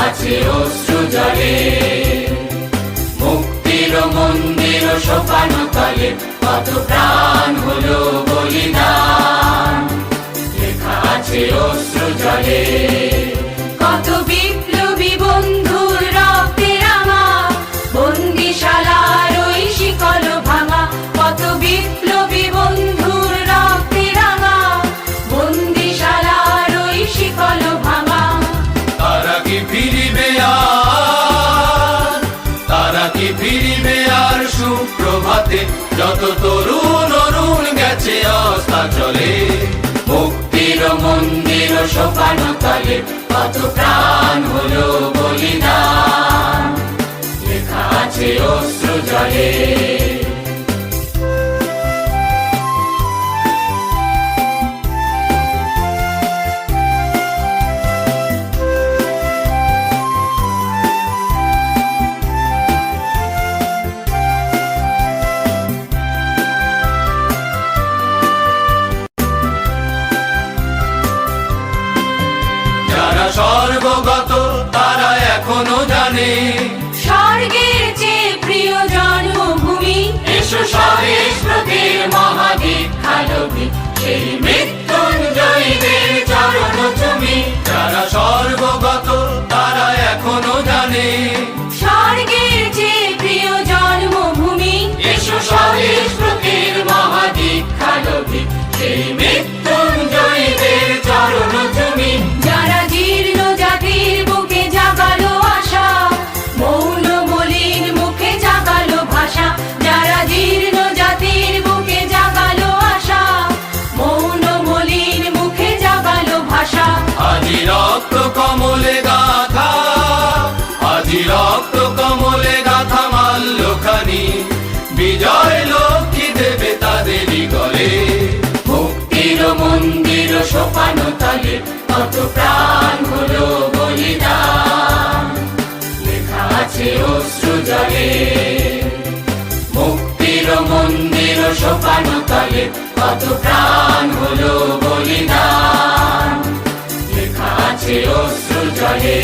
আছে অশ্রু জলে। মুক্তির মন্দির সোপান তলে কত প্রাণ হলো বলিদান, লেখা আছে অশ্রু জলে। কত বিপ্লবী বন্ধুর রক্তে রাঙা, বন্দিশালার ওই শিকল ভাঙা। কত বিপ্লবী বন্ধুর রক্তে রাঙা, বন্দিশালার ওই শিকল ভাঙা। তারা কি ফিরিবে আর, তারা কি ফিরিবে আর সুপ্রভাতে, যত তরুণ অরুণ গেছে অস্তাচলে। মুক্তির মন্দির সোপান তলে কত প্রাণ হলো বলিদান, লেখা আছে অশ্রু জলে। স্বর্গগত তারা এখনো জানে, স্বর্গের চেয়ে প্রিয় জন্মভূমি। এসো স্বদেশ ব্রতের মহাদীক্ষালোভী, সেই মৃত্যুঞ্জয়ীদের চরণ চুমি। যারা স্বর্গগত তারা এখনো জানে, স্বর্গের চেয়ে প্রিয় জন্মভূমি। এসো স্বদেশ ব্রতের মহাদীক্ষালোভী, সেই মৃত্যুঞ্জয়ীদের চরণ চুমি। যারা জীর্ণ জাতির বুকে জাগালো আশা, মৌন মলিন মুখে জাগালো ভাষা। যারা জীর্ণ জাতির বুকে জাগালো আশা, মৌন মলিন মুখে জাগালো ভাষা। আজি রক্ত কমলে গাথা, আজি রক্ত কমলে গাথা মাল্যখানি, বিজয় লক্ষ্মী দেবে তাদেরই গলে। মুক্তির মন্দির সোপান তলে কত প্রাণ হলো বলিদান, লেখা আছে অশ্রু জলে। মুক্তির মন্দির সোপান তলে কত প্রাণ হলো বলিদান, লেখা আছে অশ্রু জলে।